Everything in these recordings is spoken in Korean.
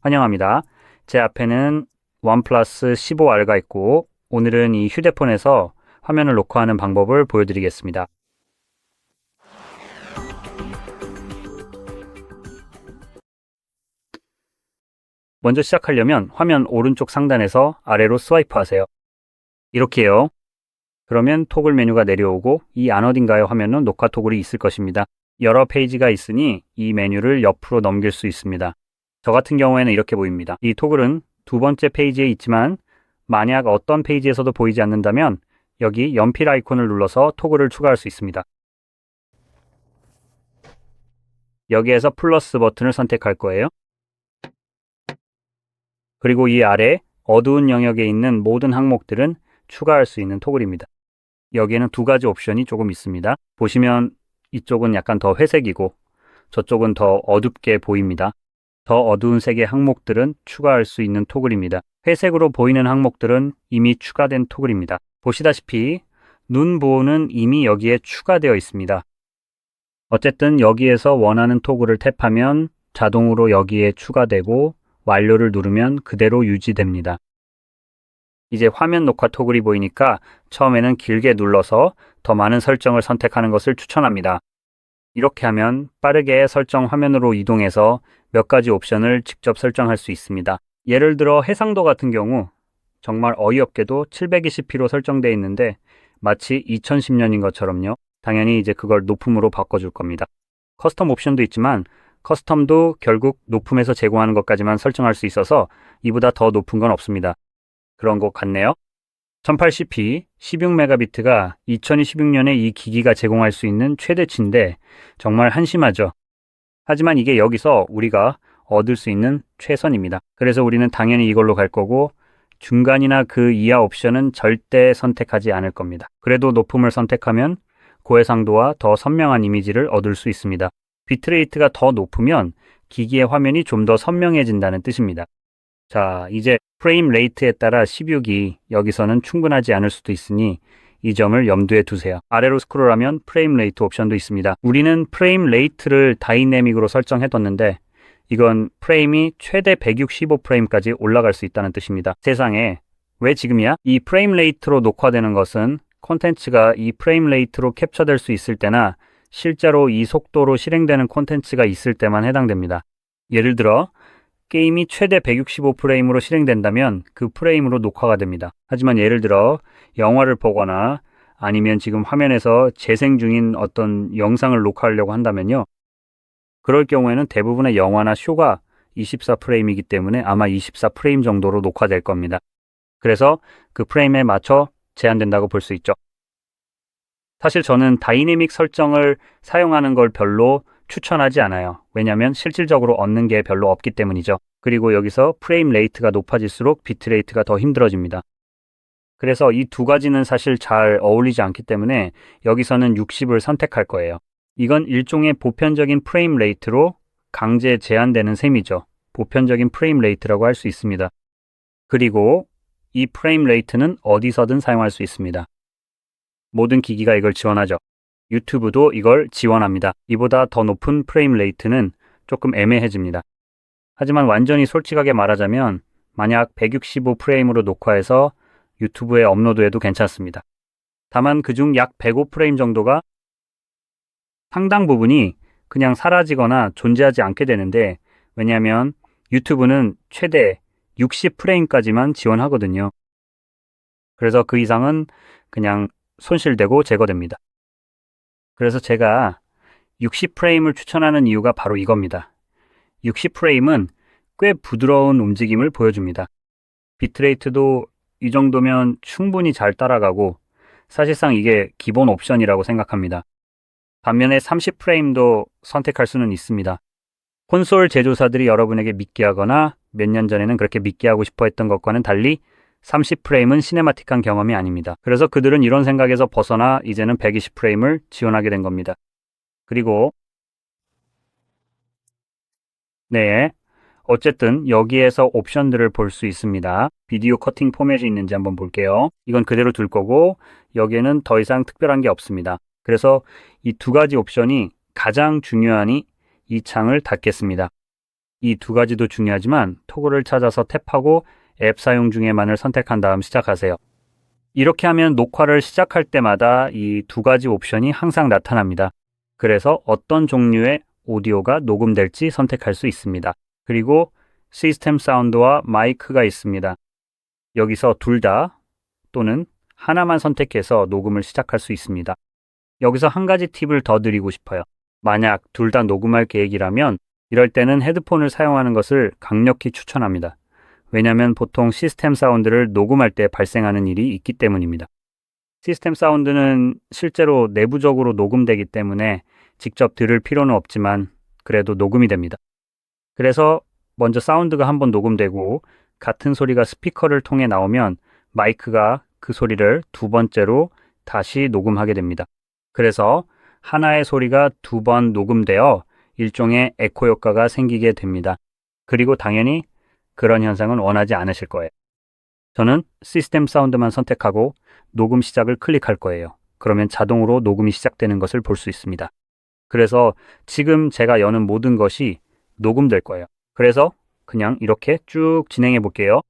환영합니다. 제 앞에는 원플러스 15R가 있고 오늘은 이 휴대폰에서 화면을 녹화하는 방법을 보여드리겠습니다. 먼저 시작하려면 화면 오른쪽 상단에서 아래로 스와이프 하세요. 이렇게요. 그러면 토글 메뉴가 내려오고 이 안 어딘가에 화면은 녹화 토글이 있을 것입니다. 여러 페이지가 있으니 이 메뉴를 옆으로 넘길 수 있습니다. 저 같은 경우에는 이렇게 보입니다. 이 토글은 두 번째 페이지에 있지만 만약 어떤 페이지에서도 보이지 않는다면 여기 연필 아이콘을 눌러서 토글을 추가할 수 있습니다. 여기에서 플러스 버튼을 선택할 거예요. 그리고 이 아래 어두운 영역에 있는 모든 항목들은 추가할 수 있는 토글입니다. 여기에는 두 가지 옵션이 조금 있습니다. 보시면 이쪽은 약간 더 회색이고 저쪽은 더 어둡게 보입니다. 더 어두운 색의 항목들은 추가할 수 있는 토글입니다. 회색으로 보이는 항목들은 이미 추가된 토글입니다. 보시다시피 눈 보호는 이미 여기에 추가되어 있습니다. 어쨌든 여기에서 원하는 토글을 탭하면 자동으로 여기에 추가되고 완료를 누르면 그대로 유지됩니다. 이제 화면 녹화 토글이 보이니까 처음에는 길게 눌러서 더 많은 설정을 선택하는 것을 추천합니다. 이렇게 하면 빠르게 설정 화면으로 이동해서 몇 가지 옵션을 직접 설정할 수 있습니다. 예를 들어 해상도 같은 경우 정말 어이없게도 720p로 설정되어 있는데 마치 2010년인 것처럼요. 당연히 이제 그걸 높음으로 바꿔줄 겁니다. 커스텀 옵션도 있지만 커스텀도 결국 높음에서 제공하는 것까지만 설정할 수 있어서 이보다 더 높은 건 없습니다. 그런 것 같네요. 1080p 16메가비트가 2026년에 이 기기가 제공할 수 있는 최대치인데 정말 한심하죠. 하지만 이게 여기서 우리가 얻을 수 있는 최선입니다. 그래서 우리는 당연히 이걸로 갈 거고 중간이나 그 이하 옵션은 절대 선택하지 않을 겁니다. 그래도 높음을 선택하면 고해상도와 더 선명한 이미지를 얻을 수 있습니다. 비트레이트가 더 높으면 기기의 화면이 좀 더 선명해진다는 뜻입니다. 자, 이제 프레임 레이트에 따라 16이 여기서는 충분하지 않을 수도 있으니 이 점을 염두에 두세요. 아래로 스크롤하면 프레임 레이트 옵션도 있습니다. 우리는 프레임 레이트를 다이내믹으로 설정해뒀는데 이건 프레임이 최대 165프레임까지 올라갈 수 있다는 뜻입니다. 세상에 왜 지금이야? 이 프레임 레이트로 녹화되는 것은 콘텐츠가 이 프레임 레이트로 캡처될 수 있을 때나 실제로 이 속도로 실행되는 콘텐츠가 있을 때만 해당됩니다. 예를 들어 게임이 최대 165프레임으로 실행된다면 그 프레임으로 녹화가 됩니다. 하지만 예를 들어 영화를 보거나 아니면 지금 화면에서 재생 중인 어떤 영상을 녹화하려고 한다면요. 그럴 경우에는 대부분의 영화나 쇼가 24프레임이기 때문에 아마 24프레임 정도로 녹화될 겁니다. 그래서 그 프레임에 맞춰 제한된다고 볼 수 있죠. 사실 저는 다이내믹 설정을 사용하는 걸 별로 추천하지 않아요. 왜냐하면 실질적으로 얻는 게 별로 없기 때문이죠. 그리고 여기서 프레임 레이트가 높아질수록 비트레이트가 더 힘들어집니다. 그래서 이 두 가지는 사실 잘 어울리지 않기 때문에 여기서는 60을 선택할 거예요. 이건 일종의 보편적인 프레임 레이트로 강제 제한되는 셈이죠. 보편적인 프레임 레이트라고 할 수 있습니다. 그리고 이 프레임 레이트는 어디서든 사용할 수 있습니다. 모든 기기가 이걸 지원하죠. 유튜브도 이걸 지원합니다. 이보다 더 높은 프레임 레이트는 조금 애매해집니다. 하지만 완전히 솔직하게 말하자면 만약 165프레임으로 녹화해서 유튜브에 업로드해도 괜찮습니다. 다만 그중 약 105프레임 정도가 상당 부분이 그냥 사라지거나 존재하지 않게 되는데 왜냐하면 유튜브는 최대 60프레임까지만 지원하거든요. 그래서 그 이상은 그냥 손실되고 제거됩니다. 그래서 제가 60프레임을 추천하는 이유가 바로 이겁니다. 60프레임은 꽤 부드러운 움직임을 보여줍니다. 비트레이트도 이 정도면 충분히 잘 따라가고 사실상 이게 기본 옵션이라고 생각합니다. 반면에 30프레임도 선택할 수는 있습니다. 콘솔 제조사들이 여러분에게 믿게 하거나 몇 년 전에는 그렇게 믿게 하고 싶어 했던 것과는 달리 30프레임은 시네마틱한 경험이 아닙니다. 그래서 그들은 이런 생각에서 벗어나 이제는 120프레임을 지원하게 된 겁니다. 그리고 네, 어쨌든 여기에서 옵션들을 볼 수 있습니다. 비디오 커팅 포맷이 있는지 한번 볼게요. 이건 그대로 둘 거고 여기에는 더 이상 특별한 게 없습니다. 그래서 이 두 가지 옵션이 가장 중요하니 이 창을 닫겠습니다. 이 두 가지도 중요하지만 토글을 찾아서 탭하고 앱 사용 중에만을 선택한 다음 시작하세요. 이렇게 하면 녹화를 시작할 때마다 이 두 가지 옵션이 항상 나타납니다. 그래서 어떤 종류의 오디오가 녹음될지 선택할 수 있습니다. 그리고 시스템 사운드와 마이크가 있습니다. 여기서 둘 다 또는 하나만 선택해서 녹음을 시작할 수 있습니다. 여기서 한 가지 팁을 더 드리고 싶어요. 만약 둘 다 녹음할 계획이라면 이럴 때는 헤드폰을 사용하는 것을 강력히 추천합니다. 왜냐하면 보통 시스템 사운드를 녹음할 때 발생하는 일이 있기 때문입니다. 시스템 사운드는 실제로 내부적으로 녹음되기 때문에 직접 들을 필요는 없지만 그래도 녹음이 됩니다. 그래서 먼저 사운드가 한번 녹음되고 같은 소리가 스피커를 통해 나오면 마이크가 그 소리를 두 번째로 다시 녹음하게 됩니다. 그래서 하나의 소리가 두 번 녹음되어 일종의 에코 효과가 생기게 됩니다. 그리고 당연히 그런 현상은 원하지 않으실 거예요. 저는 시스템 사운드만 선택하고 녹음 시작을 클릭할 거예요. 그러면 자동으로 녹음이 시작되는 것을 볼 수 있습니다. 그래서 지금 제가 여는 모든 것이 녹음될 거예요. 그래서 그냥 이렇게 쭉 진행해 볼게요.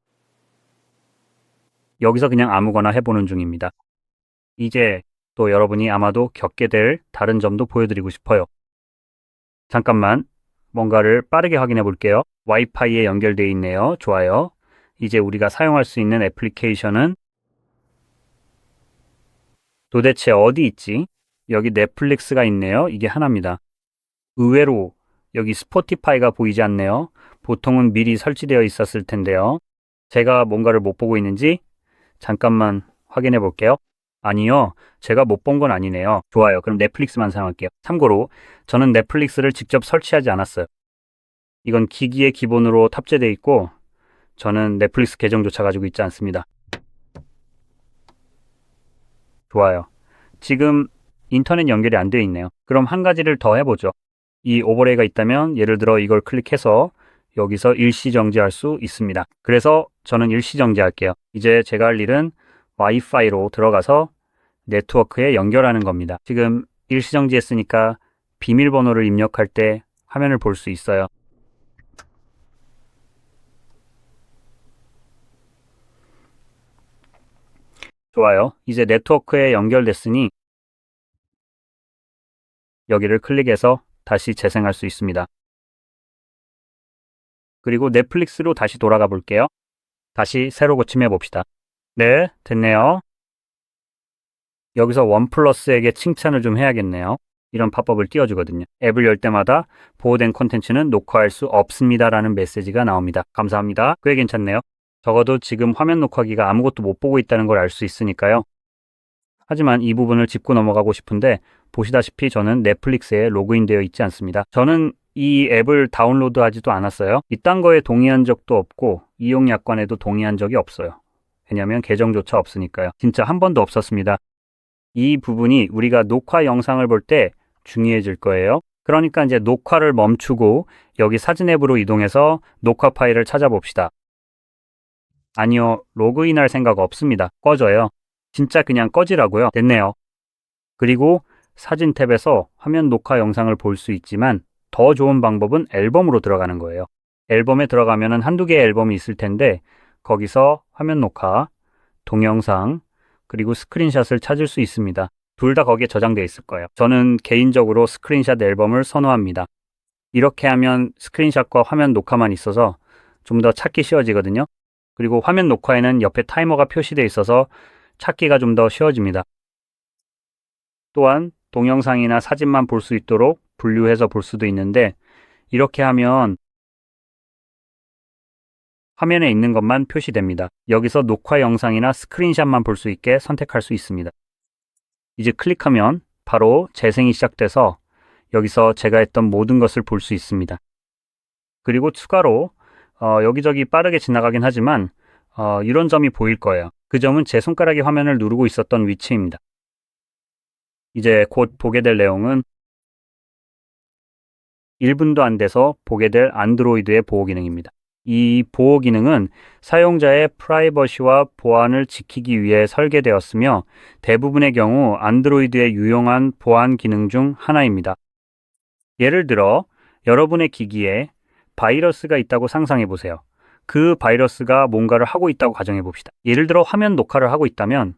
여기서 그냥 아무거나 해보는 중입니다. 이제 또 여러분이 아마도 겪게 될 다른 점도 보여드리고 싶어요. 잠깐만 뭔가를 빠르게 확인해 볼게요. 와이파이에 연결되어 있네요. 좋아요. 이제 우리가 사용할 수 있는 애플리케이션은 도대체 어디 있지? 여기 넷플릭스가 있네요. 이게 하나입니다. 의외로 여기 스포티파이가 보이지 않네요. 보통은 미리 설치되어 있었을 텐데요. 제가 뭔가를 못 보고 있는지 잠깐만 확인해 볼게요. 아니요. 제가 못 본 건 아니네요. 좋아요. 그럼 넷플릭스만 사용할게요. 참고로 저는 넷플릭스를 직접 설치하지 않았어요. 이건 기기에 기본으로 탑재되어 있고 저는 넷플릭스 계정조차 가지고 있지 않습니다. 좋아요. 지금 인터넷 연결이 안 되어 있네요. 그럼 한 가지를 더 해보죠. 이 오버레이가 있다면 예를 들어 이걸 클릭해서 여기서 일시 정지할 수 있습니다. 그래서 저는 일시 정지할게요. 이제 제가 할 일은 와이파이로 들어가서 네트워크에 연결하는 겁니다. 지금 일시 정지했으니까 비밀번호를 입력할 때 화면을 볼 수 있어요. 좋아요. 이제 네트워크에 연결됐으니 여기를 클릭해서 다시 재생할 수 있습니다. 그리고 넷플릭스로 다시 돌아가 볼게요. 다시 새로 고침해 봅시다. 네, 됐네요. 여기서 원플러스에게 칭찬을 좀 해야겠네요. 이런 팝업을 띄워주거든요. 앱을 열 때마다 보호된 콘텐츠는 녹화할 수 없습니다 라는 메시지가 나옵니다. 감사합니다. 꽤 괜찮네요. 적어도 지금 화면 녹화기가 아무것도 못 보고 있다는 걸 알 수 있으니까요. 하지만 이 부분을 짚고 넘어가고 싶은데 보시다시피 저는 넷플릭스에 로그인되어 있지 않습니다. 저는 이 앱을 다운로드하지도 않았어요. 이딴 거에 동의한 적도 없고 이용 약관에도 동의한 적이 없어요. 왜냐하면 계정조차 없으니까요. 진짜 한 번도 없었습니다. 이 부분이 우리가 녹화 영상을 볼 때 중요해질 거예요. 그러니까 이제 녹화를 멈추고 여기 사진 앱으로 이동해서 녹화 파일을 찾아봅시다. 아니요, 로그인할 생각 없습니다. 꺼져요. 진짜 그냥 꺼지라고요. 됐네요. 그리고 사진 탭에서 화면 녹화 영상을 볼 수 있지만 더 좋은 방법은 앨범으로 들어가는 거예요. 앨범에 들어가면 한두 개의 앨범이 있을 텐데 거기서 화면 녹화, 동영상, 그리고 스크린샷을 찾을 수 있습니다. 둘 다 거기에 저장되어 있을 거예요. 저는 개인적으로 스크린샷 앨범을 선호합니다. 이렇게 하면 스크린샷과 화면 녹화만 있어서 좀 더 찾기 쉬워지거든요. 그리고 화면 녹화에는 옆에 타이머가 표시되어 있어서 찾기가 좀 더 쉬워집니다. 또한 동영상이나 사진만 볼 수 있도록 분류해서 볼 수도 있는데 이렇게 하면 화면에 있는 것만 표시됩니다. 여기서 녹화 영상이나 스크린샷만 볼 수 있게 선택할 수 있습니다. 이제 클릭하면 바로 재생이 시작돼서 여기서 제가 했던 모든 것을 볼 수 있습니다. 그리고 추가로 여기저기 빠르게 지나가긴 하지만 이런 점이 보일 거예요. 그 점은 제 손가락이 화면을 누르고 있었던 위치입니다. 이제 곧 보게 될 내용은 1분도 안 돼서 보게 될 안드로이드의 보호 기능입니다. 이 보호 기능은 사용자의 프라이버시와 보안을 지키기 위해 설계되었으며 대부분의 경우 안드로이드의 유용한 보안 기능 중 하나입니다. 예를 들어 여러분의 기기에 바이러스가 있다고 상상해 보세요. 그 바이러스가 뭔가를 하고 있다고 가정해 봅시다. 예를 들어 화면 녹화를 하고 있다면,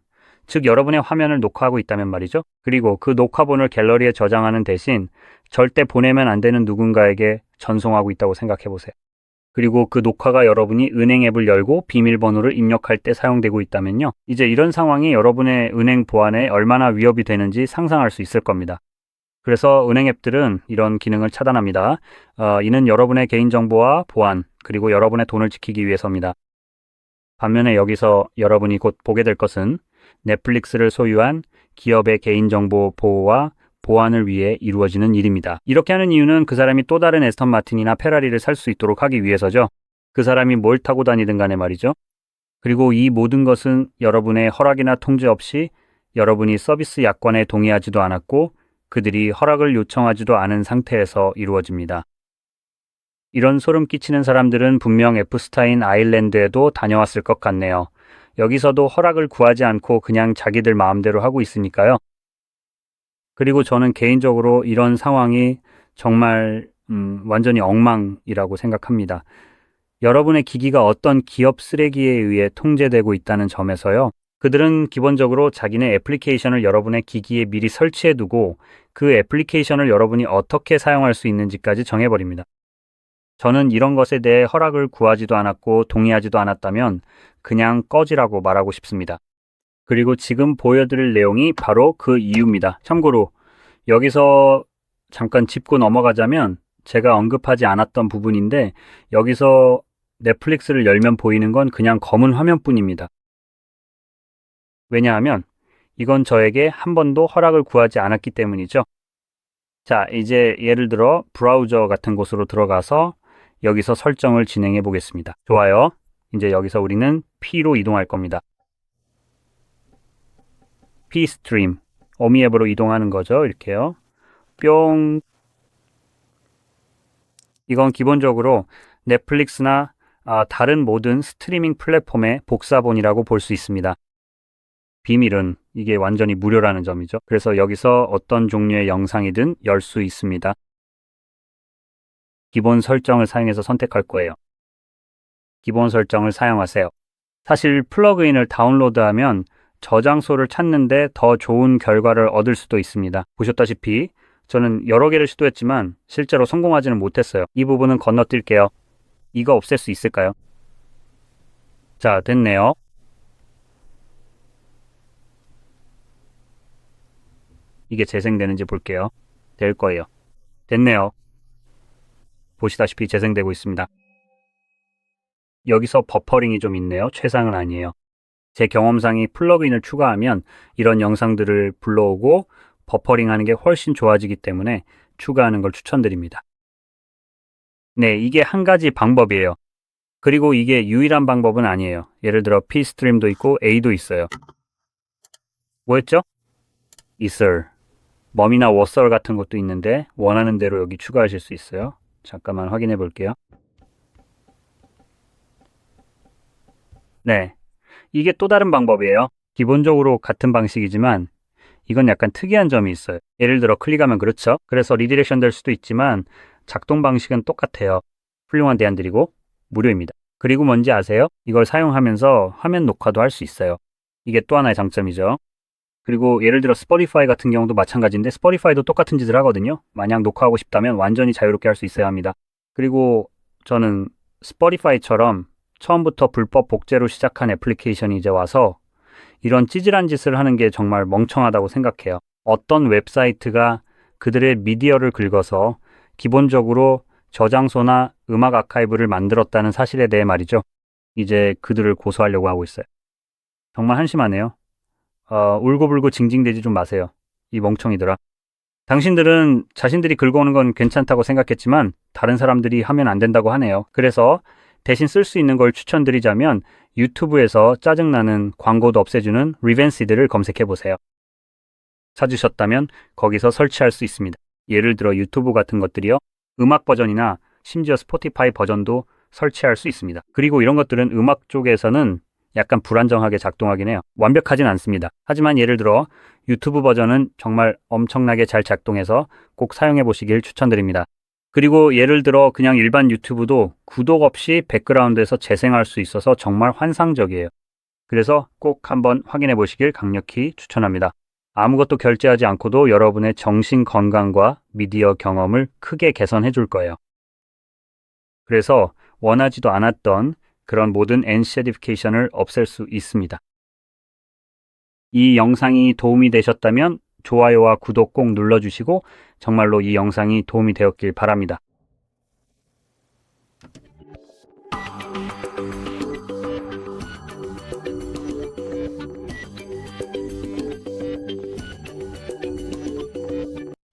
즉 여러분의 화면을 녹화하고 있다면 말이죠. 그리고 그 녹화본을 갤러리에 저장하는 대신 절대 보내면 안 되는 누군가에게 전송하고 있다고 생각해 보세요. 그리고 그 녹화가 여러분이 은행 앱을 열고 비밀번호를 입력할 때 사용되고 있다면요. 이제 이런 상황이 여러분의 은행 보안에 얼마나 위협이 되는지 상상할 수 있을 겁니다. 그래서 은행 앱들은 이런 기능을 차단합니다. 이는 여러분의 개인정보와 보안, 그리고 여러분의 돈을 지키기 위해서입니다. 반면에 여기서 여러분이 곧 보게 될 것은 넷플릭스를 소유한 기업의 개인정보 보호와 보안을 위해 이루어지는 일입니다. 이렇게 하는 이유는 그 사람이 또 다른 에스턴 마틴이나 페라리를 살 수 있도록 하기 위해서죠. 그 사람이 뭘 타고 다니든 간에 말이죠. 그리고 이 모든 것은 여러분의 허락이나 통제 없이 여러분이 서비스 약관에 동의하지도 않았고 그들이 허락을 요청하지도 않은 상태에서 이루어집니다. 이런 소름 끼치는 사람들은 분명 에프스타인 아일랜드에도 다녀왔을 것 같네요. 여기서도 허락을 구하지 않고 그냥 자기들 마음대로 하고 있으니까요. 그리고 저는 개인적으로 이런 상황이 정말 완전히 엉망이라고 생각합니다. 여러분의 기기가 어떤 기업 쓰레기에 의해 통제되고 있다는 점에서요. 그들은 기본적으로 자기네 애플리케이션을 여러분의 기기에 미리 설치해두고 그 애플리케이션을 여러분이 어떻게 사용할 수 있는지까지 정해버립니다. 저는 이런 것에 대해 허락을 구하지도 않았고 동의하지도 않았다면 그냥 꺼지라고 말하고 싶습니다. 그리고 지금 보여드릴 내용이 바로 그 이유입니다. 참고로 여기서 잠깐 짚고 넘어가자면 제가 언급하지 않았던 부분인데 여기서 넷플릭스를 열면 보이는 건 그냥 검은 화면뿐입니다. 왜냐하면 이건 저에게 한 번도 허락을 구하지 않았기 때문이죠. 자, 이제 예를 들어 브라우저 같은 곳으로 들어가서 여기서 설정을 진행해 보겠습니다. 좋아요. 이제 여기서 우리는 P로 이동할 겁니다. P 스트림, 어미 앱으로 이동하는 거죠. 이렇게요. 뿅. 이건 기본적으로 넷플릭스나 다른 모든 스트리밍 플랫폼의 복사본이라고 볼 수 있습니다. 비밀은 이게 완전히 무료라는 점이죠. 그래서 여기서 어떤 종류의 영상이든 열 수 있습니다. 기본 설정을 사용해서 선택할 거예요. 기본 설정을 사용하세요. 사실 플러그인을 다운로드하면 저장소를 찾는데 더 좋은 결과를 얻을 수도 있습니다. 보셨다시피 저는 여러 개를 시도했지만 실제로 성공하지는 못했어요. 이 부분은 건너뛸게요. 이거 없앨 수 있을까요? 자, 됐네요. 이게 재생되는지 볼게요. 될 거예요. 됐네요. 보시다시피 재생되고 있습니다. 여기서 버퍼링이 좀 있네요. 최상은 아니에요. 제 경험상이 플러그인을 추가하면 이런 영상들을 불러오고 버퍼링하는 게 훨씬 좋아지기 때문에 추가하는 걸 추천드립니다. 네, 이게 한 가지 방법이에요. 그리고 이게 유일한 방법은 아니에요. 예를 들어 P스트림도 있고 A도 있어요. 뭐였죠? 이슬, 멈이나 워썰 같은 것도 있는데 원하는 대로 여기 추가하실 수 있어요. 잠깐만 확인해 볼게요. 네, 이게 또 다른 방법이에요. 기본적으로 같은 방식이지만 이건 약간 특이한 점이 있어요. 예를 들어 클릭하면 그렇죠. 그래서 리디렉션 될 수도 있지만 작동 방식은 똑같아요. 훌륭한 대안 드리고 무료입니다. 그리고 뭔지 아세요? 이걸 사용하면서 화면 녹화도 할 수 있어요. 이게 또 하나의 장점이죠. 그리고 예를 들어 스포티파이 같은 경우도 마찬가지인데 스포티파이도 똑같은 짓을 하거든요. 만약 녹화하고 싶다면 완전히 자유롭게 할 수 있어야 합니다. 그리고 저는 스포티파이처럼 처음부터 불법 복제로 시작한 애플리케이션이 이제 와서 이런 찌질한 짓을 하는 게 정말 멍청하다고 생각해요. 어떤 웹사이트가 그들의 미디어를 긁어서 기본적으로 저장소나 음악 아카이브를 만들었다는 사실에 대해 말이죠. 이제 그들을 고소하려고 하고 있어요. 정말 한심하네요. 울고불고 징징대지 좀 마세요. 이 멍청이들아. 당신들은 자신들이 긁어오는 건 괜찮다고 생각했지만 다른 사람들이 하면 안 된다고 하네요. 그래서 대신 쓸 수 있는 걸 추천드리자면 유튜브에서 짜증나는 광고도 없애주는 리벤시드를 검색해보세요. 찾으셨다면 거기서 설치할 수 있습니다. 예를 들어 유튜브 같은 것들이요. 음악 버전이나 심지어 스포티파이 버전도 설치할 수 있습니다. 그리고 이런 것들은 음악 쪽에서는 약간 불안정하게 작동하긴 해요. 완벽하진 않습니다. 하지만 예를 들어 유튜브 버전은 정말 엄청나게 잘 작동해서 꼭 사용해 보시길 추천드립니다. 그리고 예를 들어 그냥 일반 유튜브도 구독 없이 백그라운드에서 재생할 수 있어서 정말 환상적이에요. 그래서 꼭 한번 확인해 보시길 강력히 추천합니다. 아무것도 결제하지 않고도 여러분의 정신 건강과 미디어 경험을 크게 개선해 줄 거예요. 그래서 원하지도 않았던 그런 모든 엔세티피케이션을 없앨 수 있습니다. 이 영상이 도움이 되셨다면 좋아요와 구독 꼭 눌러주시고 정말로 이 영상이 도움이 되었길 바랍니다.